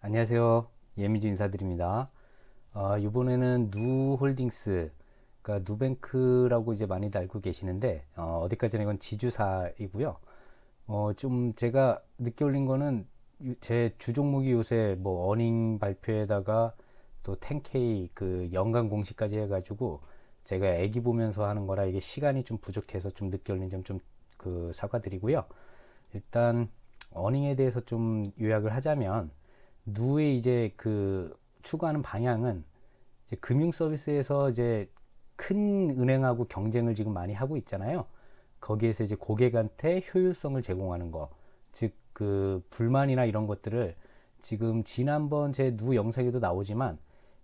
안녕하세요. 예미주 인사드립니다. 이번에는 누홀딩스, 그러니까 누뱅크라고 이제 많이들 알고 계시는데, 어디까지나 이건 지주사이고요. 좀 제가 늦게 올린 거는 제 주종목이 요새 뭐 어닝 발표에다가 또 10K 그 연간 공시까지 해가지고 제가 애기 보면서 하는 거라 이게 시간이 좀 부족해서 좀 늦게 올린 점 좀 그 사과드리고요. 일단 어닝에 대해서 좀 요약을 하자면 누의 이제 그 추구하는 방향은 이제 금융 서비스에서 이제 큰 은행하고 경쟁을 지금 많이 하고 있잖아요. 거기에서 이제 고객한테 효율성을 제공하는 거, 즉 그 불만이나 이런 것들을 지금 지난번 제 누 영상에도 나오지만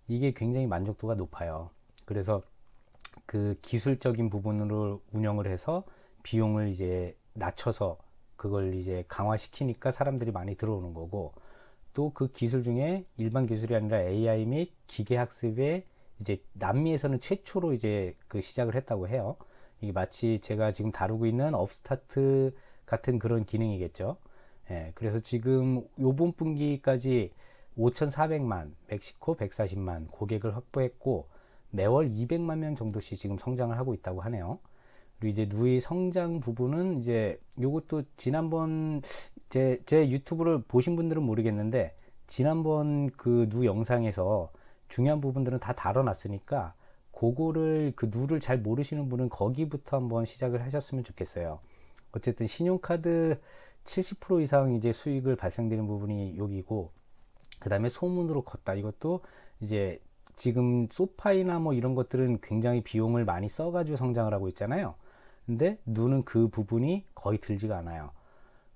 이게 굉장히 만족도가 높아요. 그래서 그 기술적인 부분으로 운영을 해서 비용을 이제 낮춰서 그걸 이제 강화시키니까 사람들이 많이 들어오는 거고, 또 그 기술 중에 일반 기술이 아니라 AI 및 기계 학습에 이제 남미에서는 최초로 이제 그 시작을 했다고 해요. 이게 마치 제가 지금 다루고 있는 업스타트 같은 그런 기능이겠죠. 예, 그래서 지금 요번 분기까지 5,400만, 멕시코 140만 고객을 확보했고 매월 200만 명 정도씩 지금 성장을 하고 있다고 하네요. 그리고 이제 누이 성장 부분은 이제 요것도 지난번 제 유튜브를 보신 분들은 모르겠는데 지난번 그 누 영상에서 중요한 부분들은 다 다뤄놨으니까 그거를 그 누를 잘 모르시는 분은 거기부터 한번 시작을 하셨으면 좋겠어요. 어쨌든 신용카드 70% 이상 이제 수익을 발생되는 부분이 여기고, 그 다음에 소문으로 걷다, 이것도 이제 지금 소파이나 뭐 이런 것들은 굉장히 비용을 많이 써가지고 성장을 하고 있잖아요. 근데 누는 그 부분이 거의 들지가 않아요.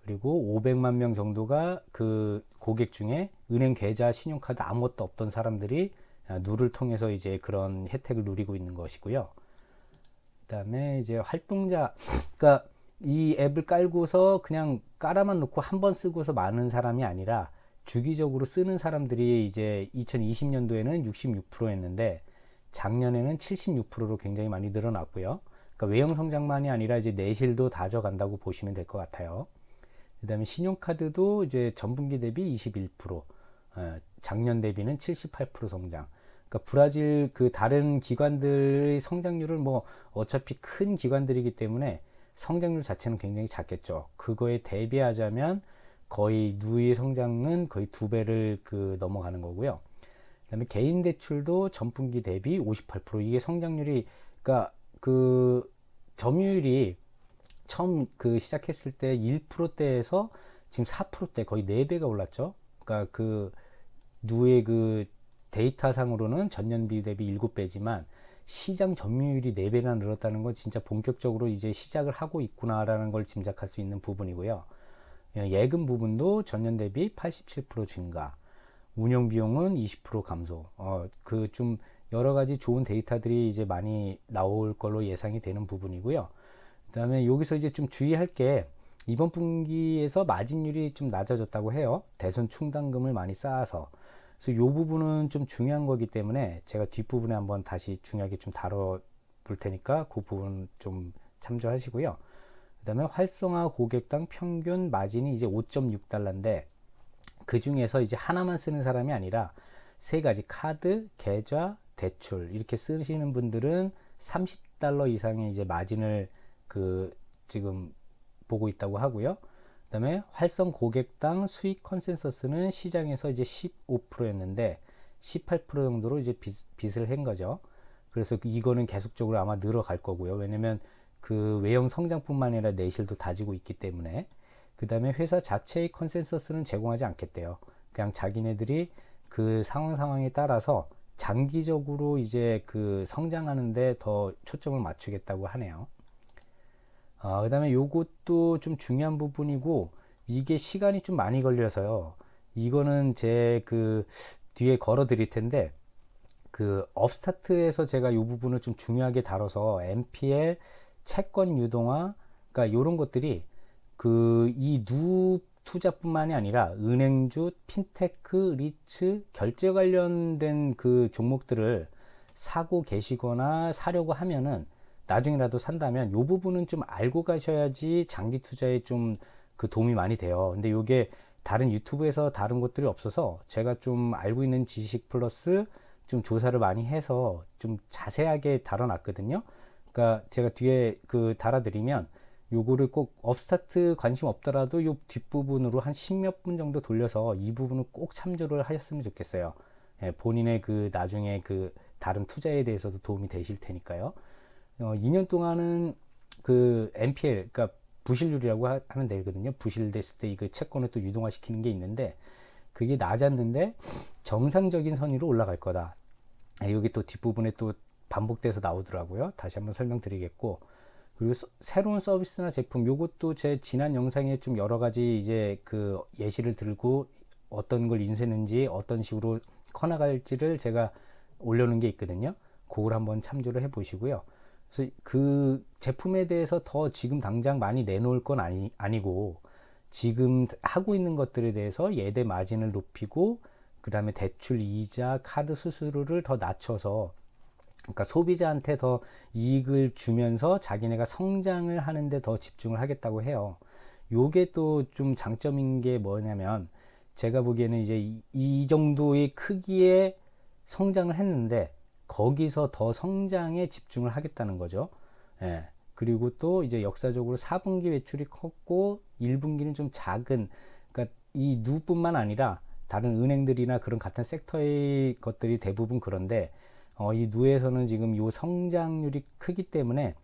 그리고 500만 명 정도가 그 고객 중에 은행 계좌, 신용카드 아무것도 없던 사람들이 누를 통해서 이제 그런 혜택을 누리고 있는 것이고요. 그다음에 이제 활동자, 그러니까 이 앱을 깔고서 그냥 깔아만 놓고 한 번 쓰고서 많은 사람이 아니라 주기적으로 쓰는 사람들이 이제 2020년도에는 66%였는데 작년에는 76%로 굉장히 많이 늘어났고요. 그러니까 외형 성장만이 아니라 이제 내실도 다져간다고 보시면 될 것 같아요. 그다음에 신용카드도 이제 전분기 대비 21%, 작년 대비는 78% 성장. 그러니까 브라질 그 다른 기관들의 성장률은 뭐 어차피 큰 기관들이기 때문에 성장률 자체는 굉장히 작겠죠. 그거에 대비하자면 거의 누의 성장은 거의 두 배를 그 넘어가는 거고요. 그다음에 개인 대출도 전분기 대비 58%, 이게 성장률이, 그러니까 그 점유율이 처음 그 시작했을 때 1%대에서 지금 4%대, 거의 4배가 올랐죠. 그러니까 그 누의 그 데이터 상으로는 전년비 대비 7배지만 시장 점유율이 4배나 늘었다는 건 진짜 본격적으로 이제 시작을 하고 있구나라는 걸 짐작할 수 있는 부분이고요. 예금 부분도 전년 대비 87% 증가, 운영 비용은 20% 감소. 그 좀 여러 가지 좋은 데이터들이 이제 많이 나올 걸로 예상이 되는 부분이고요. 그다음에 여기서 이제 좀 주의할 게, 이번 분기에서 마진율이 좀 낮아졌다고 해요. 대손 충당금을 많이 쌓아서. 그래서 이 부분은 좀 중요한 거기 때문에 제가 뒷부분에 한번 다시 중요하게 좀 다뤄 볼 테니까 그 부분 좀 참조하시고요. 그다음에 활성화 고객당 평균 마진이 이제 5.6달러인데 그 중에서 이제 하나만 쓰는 사람이 아니라 세 가지 카드, 계좌, 대출 이렇게 쓰시는 분들은 30달러 이상의 이제 마진을 그 지금 보고 있다고 하고요. 그다음에 활성 고객당 수익 컨센서스는 시장에서 이제 15%였는데 18% 정도로 이제 빚을 한 거죠. 그래서 이거는 계속적으로 아마 늘어갈 거고요. 왜냐면 그 외형 성장뿐만 아니라 내실도 다지고 있기 때문에. 그 다음에 회사 자체의 컨센서스는 제공하지 않겠대요. 그냥 자기네들이 그 상황에 따라서 장기적으로 이제 그 성장하는데 더 초점을 맞추겠다고 하네요. 그 다음에 요것도 좀 중요한 부분이고, 이게 시간이 좀 많이 걸려서요. 이거는 제 그 뒤에 걸어 드릴 텐데, 그 업스타트에서 제가 이 부분을 좀 중요하게 다뤄서 NPL, 채권 유동화, 그러니까 이런 것들이 그 이 누 투자뿐만이 아니라 은행주, 핀테크, 리츠, 결제 관련된 그 종목들을 사고 계시거나 사려고 하면은 나중에라도 산다면 이 부분은 좀 알고 가셔야지 장기 투자에 좀 그 도움이 많이 돼요. 근데 이게 다른 유튜브에서 다른 것들이 없어서 제가 좀 알고 있는 지식 플러스 좀 조사를 많이 해서 좀 자세하게 다뤄놨거든요. 그러니까 제가 뒤에 그 달아드리면 요거를 꼭 업스타트 관심 없더라도 요 뒷부분으로 한 10몇 분 정도 돌려서 이 부분을 꼭 참조를 하셨으면 좋겠어요. 예, 본인의 그 나중에 그 다른 투자에 대해서도 도움이 되실 테니까요. 2년 동안은 그 NPL, 그러니까 부실률이라고 하면 되거든요. 부실됐을 때 그 채권을 또 유동화시키는 게 있는데 그게 낮았는데 정상적인 선의로 올라갈 거다. 여기 또 뒷부분에 또 반복돼서 나오더라고요. 다시 한번 설명드리겠고, 그리고 새로운 서비스나 제품, 요것도 제 지난 영상에 좀 여러 가지 이제 그 예시를 들고 어떤 걸 인수했는지 어떤 식으로 커나갈지를 제가 올려놓은 게 있거든요. 그걸 한번 참조를 해 보시고요. 그래서 그 제품에 대해서 더 지금 당장 많이 내놓을 건 아니고 지금 하고 있는 것들에 대해서 예대 마진을 높이고 그 다음에 대출 이자 카드 수수료를 더 낮춰서, 그러니까 소비자한테 더 이익을 주면서 자기네가 성장을 하는데 더 집중을 하겠다고 해요. 요게 또 좀 장점인 게 뭐냐면 제가 보기에는 이제 이 정도의 크기의 성장을 했는데 거기서 더 성장에 집중을 하겠다는 거죠. 예. 그리고 또 이제 역사적으로 4분기 매출이 컸고 1분기는 좀 작은, 그러니까 이 누뿐만 아니라 다른 은행들이나 그런 같은 섹터의 것들이 대부분 그런데 이 누에서는 지금 이 성장률이 크기 때문에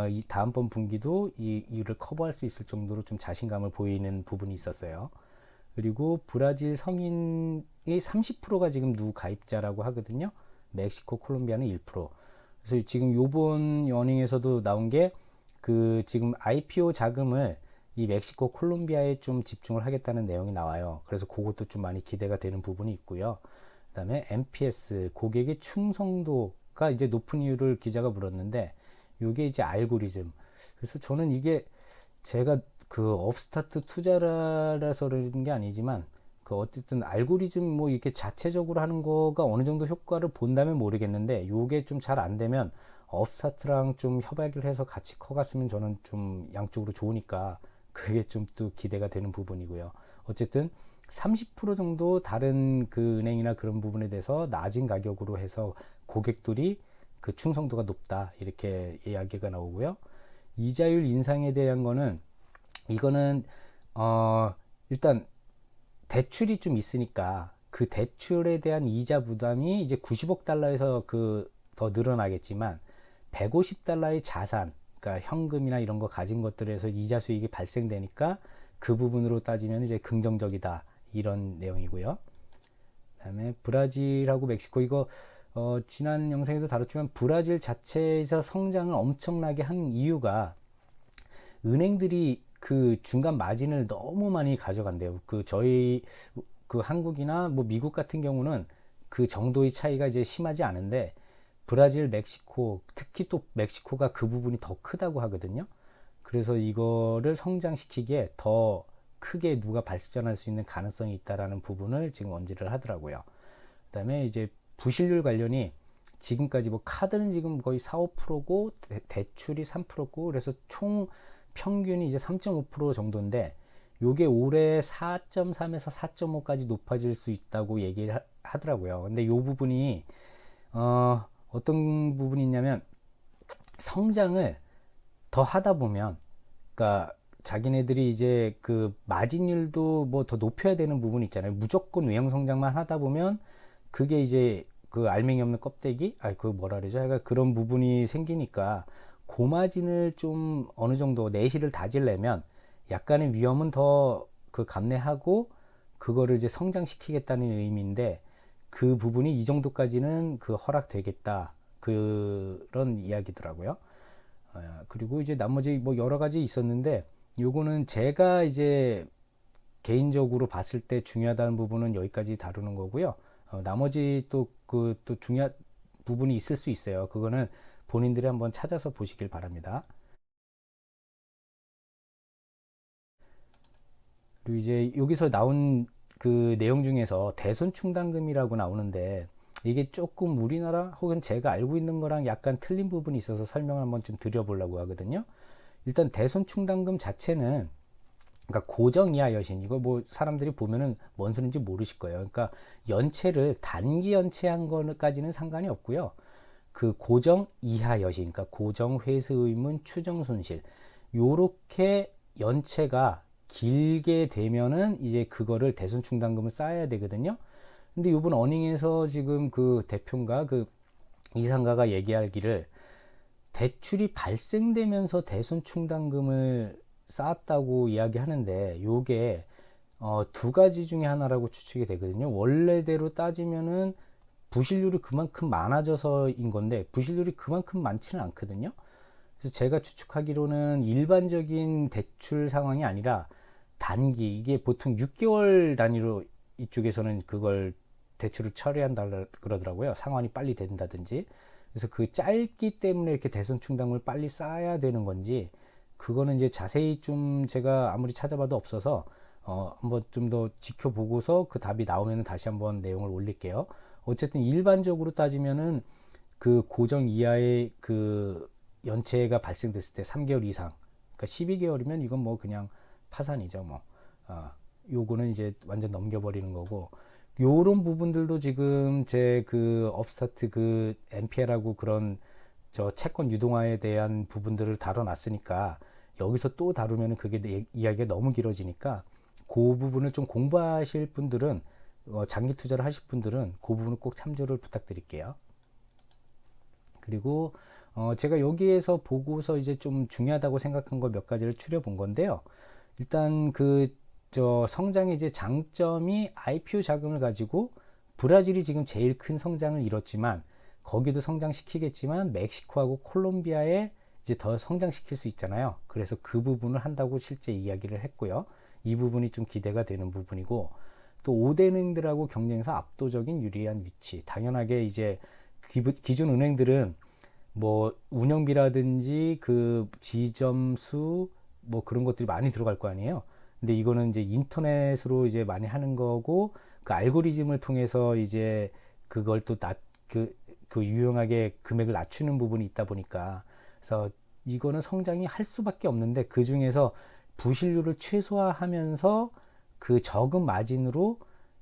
이 다음번 분기도 이를 커버할 수 있을 정도로 좀 자신감을 보이는 부분이 있었어요. 그리고 브라질 성인의 30%가 지금 누 가입자라고 하거든요. 멕시코, 콜롬비아는 1%. 그래서 지금 요번 연행에서도 나온 게 그 지금 IPO 자금을 이 멕시코, 콜롬비아에 좀 집중을 하겠다는 내용이 나와요. 그래서 그것도 좀 많이 기대가 되는 부분이 있고요. 그다음에 NPS, 고객의 충성도가 이제 높은 이유를 기자가 물었는데 이게 이제 알고리즘. 그래서 저는 이게 제가 그 업스타트 투자라서 그런 게 아니지만 그 어쨌든 알고리즘 뭐 이렇게 자체적으로 하는 거가 어느 정도 효과를 본다면 모르겠는데 요게 좀 잘 안 되면 업스타트랑 좀 협약을 해서 같이 커갔으면 저는 좀 양쪽으로 좋으니까 그게 좀 또 기대가 되는 부분이고요. 어쨌든 30% 정도 다른 그 은행이나 그런 부분에 대해서 낮은 가격으로 해서 고객들이 그 충성도가 높다 이렇게 이야기가 나오고요. 이자율 인상에 대한 거는 이거는 일단 대출이 좀 있으니까 그 대출에 대한 이자 부담이 이제 90억 달러에서 그 더 늘어나겠지만 150달러의 자산, 그러니까 현금이나 이런 거 가진 것들에서 이자 수익이 발생되니까 그 부분으로 따지면 이제 긍정적이다 이런 내용이고요. 그다음에 브라질하고 멕시코, 이거 지난 영상에도 다뤘지만 브라질 자체에서 성장을 엄청나게 한 이유가 은행들이 그 중간 마진을 너무 많이 가져간대요. 그 저희 그 한국이나 뭐 미국 같은 경우는 그 정도의 차이가 이제 심하지 않은데 브라질, 멕시코, 특히 또 멕시코가 그 부분이 더 크다고 하거든요. 그래서 이거를 성장시키기에 더 크게 누가 발전할 수 있는 가능성이 있다라는 부분을 지금 언지를 하더라고요. 그다음에 이제 부실률 관련이 지금까지 뭐 카드는 지금 거의 4, 5%고 대출이 3%고 그래서 총 평균이 이제 3.5% 정도인데 요게 올해 4.3에서 4.5까지 높아질 수 있다고 얘기를 하더라고요. 근데 요 부분이 어떤 부분이 있냐면 성장을 더 하다 보면, 그러니까 자기네들이 이제 그 마진율도 뭐 더 높여야 되는 부분이 있잖아요. 무조건 외형 성장만 하다 보면 그게 이제 그 알맹이 없는 껍데기, 그 뭐라 그러죠? 그러니까 그런 부분이 생기니까 고마진을 좀 어느 정도 내실을 다지려면 약간의 위험은 더 그 감내하고 그거를 이제 성장시키겠다는 의미인데 그 부분이 이 정도까지는 그 허락되겠다 그런 이야기더라고요. 그리고 이제 나머지 뭐 여러 가지 있었는데 요거는 제가 이제 개인적으로 봤을 때 중요하다는 부분은 여기까지 다루는 거고요. 나머지 또 그 또 중요한 부분이 있을 수 있어요. 그거는 본인들이 한번 찾아서 보시길 바랍니다. 그리고 이제 여기서 나온 그 내용 중에서 대손 충당금이라고 나오는데 이게 조금 우리나라 혹은 제가 알고 있는 거랑 약간 틀린 부분이 있어서 설명을 한번 좀 드려보려고 하거든요. 일단 대손 충당금 자체는 그러니까 고정 이하 여신, 이거 뭐 사람들이 보면은 뭔 소리인지 모르실 거예요. 그러니까 연체를 단기 연체한 거까지는 상관이 없고요. 그 고정 이하 여신, 그러니까 고정 회수 의무 추정 손실, 요렇게 연체가 길게 되면은 이제 그거를 대손 충당금을 쌓아야 되거든요. 근데 요번 어닝에서 지금 그 대표인가 그 이상가가 얘기하기를 대출이 발생되면서 대손 충당금을 쌓았다고 이야기하는데, 요게 두 가지 중에 하나라고 추측이 되거든요. 원래대로 따지면은 부실률이 그만큼 많아져서인 건데, 부실률이 그만큼 많지는 않거든요. 그래서 제가 추측하기로는 일반적인 대출 상황이 아니라 단기, 이게 보통 6개월 단위로 이쪽에서는 그걸 대출을 처리한다 그러더라고요. 상환이 빨리 된다든지. 그래서 그 짧기 때문에 이렇게 대손 충당을 빨리 쌓아야 되는 건지, 그거는 이제 자세히 좀 제가 아무리 찾아봐도 없어서 한번 좀 더 지켜보고서 그 답이 나오면 다시 한번 내용을 올릴게요. 어쨌든 일반적으로 따지면은 그 고정 이하의 그 연체가 발생됐을 때 3개월 이상, 그러니까 12개월이면 이건 뭐 그냥 파산이죠. 뭐 요거는 이제 완전 넘겨버리는 거고, 요런 부분들도 지금 제 그 업스타트 그 NPL하고 그런 저 채권 유동화에 대한 부분들을 다뤄놨으니까, 여기서 또 다루면은 그게 이야기가 너무 길어지니까, 그 부분을 좀 공부하실 분들은, 장기 투자를 하실 분들은 그 부분을 꼭 참조를 부탁드릴게요. 그리고 제가 여기에서 보고서 이제 좀 중요하다고 생각한 거 몇 가지를 추려본 건데요. 일단 그 저 성장의 이제 장점이 IPO 자금을 가지고, 브라질이 지금 제일 큰 성장을 이뤘지만 거기도 성장시키겠지만 멕시코하고 콜롬비아에 이제 더 성장시킬 수 있잖아요. 그래서 그 부분을 한다고 실제 이야기를 했고요. 이 부분이 좀 기대가 되는 부분이고, 또 5대 은행들하고 경쟁에서 압도적인 유리한 위치. 당연하게 이제 기존 은행들은 뭐 운영비라든지 그 지점수 뭐 그런 것들이 많이 들어갈 거 아니에요. 근데 이거는 이제 인터넷으로 이제 많이 하는 거고, 그 알고리즘을 통해서 이제 그걸 또 그 유용하게 금액을 낮추는 부분이 있다 보니까, 그래서 이거는 성장이 할 수밖에 없는데, 그 중에서 부실률을 최소화하면서 그 적은 마진으로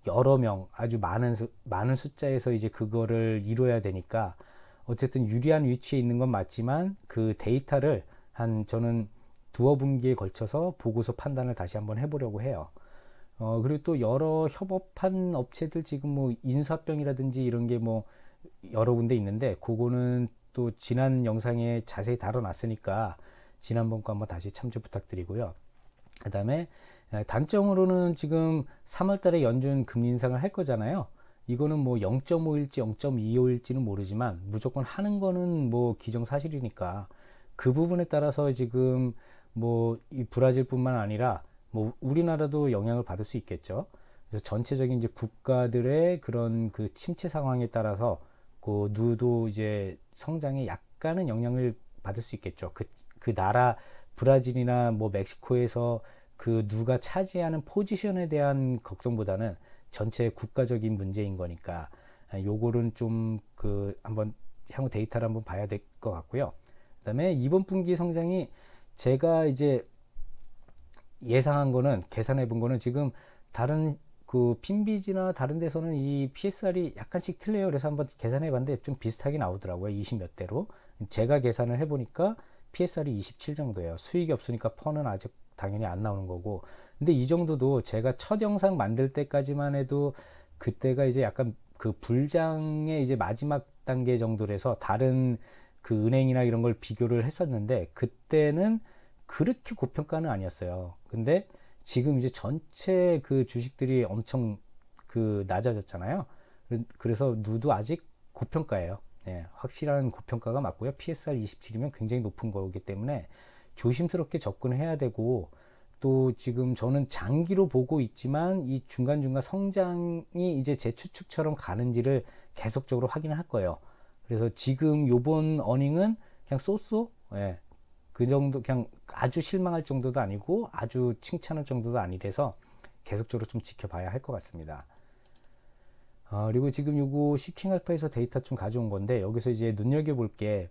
여러 명 아주 많은 숫자에서 이제 그거를 이뤄야 되니까, 어쨌든 유리한 위치에 있는 건 맞지만 그 데이터를 한 저는 두어 분기에 걸쳐서 보고서 판단을 다시 한번 해보려고 해요. 그리고 또 여러 협업한 업체들 지금 뭐 인수합병이라든지 이런 게 뭐 여러 군데 있는데, 그거는 또 지난 영상에 자세히 다뤄놨으니까 지난번 거 한번 다시 참조 부탁드리고요. 그 다음에 단점으로는 지금 3월 달에 연준 금리 인상을 할 거잖아요. 이거는 뭐 0.5일지 0.25일지는 모르지만 무조건 하는 거는 뭐 기정사실이니까, 그 부분에 따라서 지금 뭐 이 브라질뿐만 아니라 뭐 우리나라도 영향을 받을 수 있겠죠. 그래서 전체적인 이제 국가들의 그런 그 침체 상황에 따라서 그 누도 이제 성장에 약간은 영향을 받을 수 있겠죠. 그 나라 브라질이나 뭐 멕시코에서 그 누가 차지하는 포지션에 대한 걱정보다는 전체 국가적인 문제인 거니까, 요거는 좀 그 한번 향후 데이터를 한번 봐야 될 것 같고요. 그다음에 이번 분기 성장이 제가 이제 예상한 거는, 계산해 본 거는, 지금 다른 그 핀비지나 다른 데서는 이 PSR이 약간씩 틀려요. 그래서 한번 계산해 봤는데 좀 비슷하게 나오더라고요. 20 몇 대로. 제가 계산을 해 보니까 PSR이 27 정도예요. 수익이 없으니까 펀은 아직 당연히 안 나오는 거고. 근데 이 정도도 제가 첫 영상 만들 때까지만 해도, 그때가 이제 약간 그 불장의 이제 마지막 단계 정도라서 다른 그 은행이나 이런 걸 비교를 했었는데, 그때는 그렇게 고평가는 아니었어요. 근데 지금 이제 전체 그 주식들이 엄청 그 낮아졌잖아요. 그래서 누도 아직 고평가예요. 예, 확실한 고평가가 맞고요. PSR 27이면 굉장히 높은 거기 때문에 조심스럽게 접근해야 되고, 또 지금 저는 장기로 보고 있지만 이 중간중간 성장이 이제 제 추측처럼 가는지를 계속적으로 확인을 할 거예요. 그래서 지금 요번 어닝은 그냥 쏘쏘, 예, 그 정도, 그냥 아주 실망할 정도도 아니고 아주 칭찬할 정도도 아니라서 계속적으로 좀 지켜봐야 할 것 같습니다. 그리고 지금 요거 시킹 알파에서 데이터 좀 가져온 건데, 여기서 이제 눈여겨볼 게,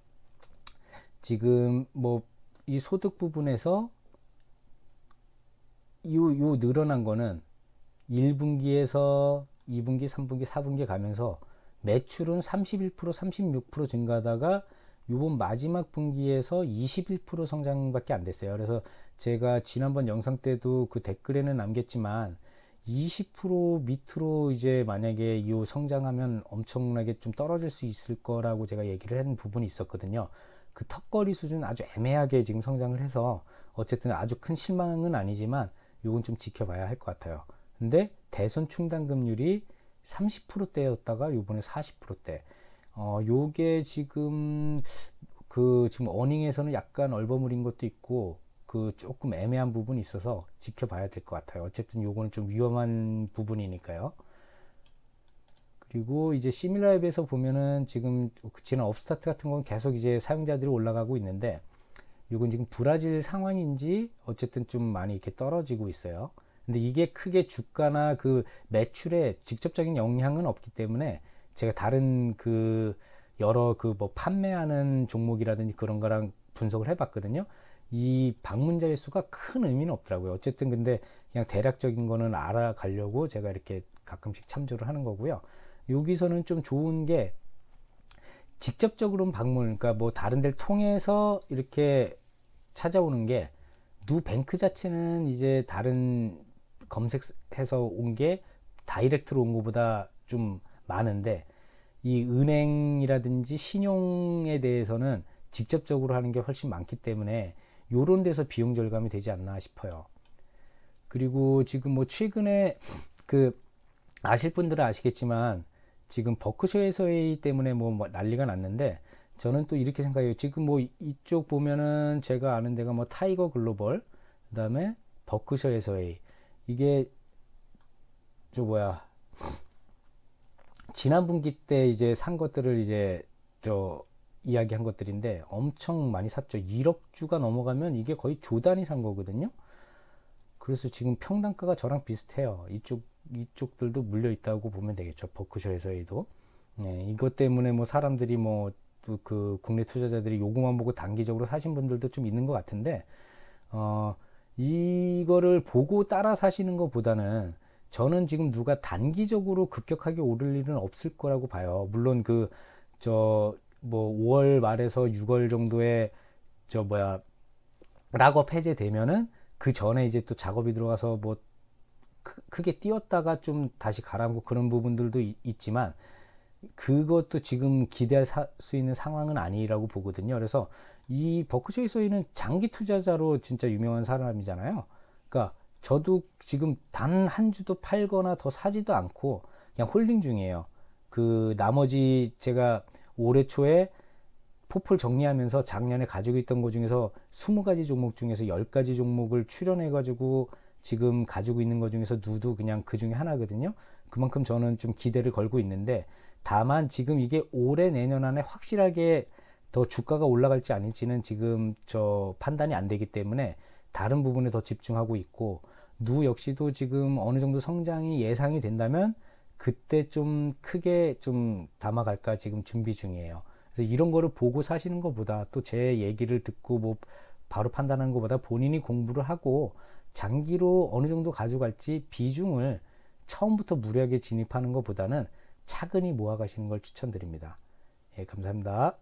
지금 뭐 이 소득 부분에서 요 늘어난 거는 1분기에서 2분기, 3분기, 4분기 가면서 매출은 31%, 36% 증가하다가 요번 마지막 분기에서 21% 성장밖에 안 됐어요. 그래서 제가 지난번 영상 때도 그 댓글에는 남겼지만 20% 밑으로 이제 만약에 이 성장하면 엄청나게 좀 떨어질 수 있을 거라고 제가 얘기를 한 부분이 있었거든요. 그 턱걸이 수준 아주 애매하게 지금 성장을 해서 어쨌든 아주 큰 실망은 아니지만 요건 좀 지켜봐야 할 것 같아요. 근데 대선 충당금률이 30%대였다가 요번에 40%대. 요게 지금 지금 어닝에서는 약간 얼버무린 것도 있고 그 조금 애매한 부분이 있어서 지켜봐야 될 것 같아요. 어쨌든 요거는 좀 위험한 부분이니까요. 그리고 이제 시밀라앱에서 보면은 지금 지난 업스타트 같은 건 계속 이제 사용자들이 올라가고 있는데 이건 지금 브라질 상황인지 어쨌든 좀 많이 이렇게 떨어지고 있어요. 근데 이게 크게 주가나 그 매출에 직접적인 영향은 없기 때문에 제가 다른 그 여러 그 뭐 판매하는 종목이라든지 그런 거랑 분석을 해봤거든요. 이 방문자의 수가 큰 의미는 없더라고요. 어쨌든 근데 그냥 대략적인 거는 알아가려고 제가 이렇게 가끔씩 참조를 하는 거고요. 여기서는 좀 좋은 게 직접적으로는 방문, 그러니까 뭐 다른 데를 통해서 이렇게 찾아오는 게 누뱅크 자체는 이제 다른 검색해서 온 게 다이렉트로 온 것보다 좀 많은데 이 은행이라든지 신용에 대해서는 직접적으로 하는 게 훨씬 많기 때문에 요런 데서 비용 절감이 되지 않나 싶어요. 그리고 지금 뭐 최근에 그 아실 분들은 아시겠지만 지금 버크셔에서의 때문에 뭐 난리가 났는데 저는 또 이렇게 생각해요. 지금 뭐 이쪽 보면은 제가 아는 데가 뭐 타이거 글로벌, 그다음에 버크셔에서의 이게 저 뭐야 지난 분기 때 이제 산 것들을 이제 저 이야기한 것들인데 엄청 많이 샀죠. 1억 주가 넘어가면 이게 거의 조 단위 산 거거든요. 그래서 지금 평단가가 저랑 비슷해요. 이쪽들도 물려 있다고 보면 되겠죠. 버크셔에서도. 네, 이것 때문에 뭐 사람들이 뭐 그 국내 투자자들이 요거만 보고 단기적으로 사신 분들도 좀 있는 것 같은데 어, 이거를 보고 따라 사시는 것보다는 저는 지금 누가 단기적으로 급격하게 오를 일은 없을 거라고 봐요. 물론 뭐 5월 말에서 6월 정도에 저 뭐야 락업 해제되면은 그 전에 이제 또 작업이 들어가서 뭐 크게 뛰었다가 좀 다시 가라앉고 그런 부분들도 있지만 그것도 지금 기대할 수 있는 상황은 아니라고 보거든요. 그래서 이 버크셔 소이는 장기 투자자로 진짜 유명한 사람이잖아요. 그러니까 저도 지금 단 한 주도 팔거나 더 사지도 않고 그냥 홀딩 중이에요. 그 나머지 제가 올해 초에 포폴 정리하면서 작년에 가지고 있던 것 중에서 20가지 종목 중에서 10가지 종목을 출연해 가지고 지금 가지고 있는 것 중에서 누도 그냥 그 중에 하나거든요. 그만큼 저는 좀 기대를 걸고 있는데 다만 지금 이게 올해 내년 안에 확실하게 더 주가가 올라갈지 아닐지는 지금 저 판단이 안 되기 때문에 다른 부분에 더 집중하고 있고 누 역시도 지금 어느 정도 성장이 예상이 된다면 그때 좀 크게 좀 담아갈까 지금 준비 중이에요. 그래서 이런 거를 보고 사시는 것보다 또 제 얘기를 듣고 뭐 바로 판단하는 것보다 본인이 공부를 하고 장기로 어느 정도 가져갈지 비중을 처음부터 무리하게 진입하는 것보다는 차근히 모아가시는 걸 추천드립니다. 예, 감사합니다.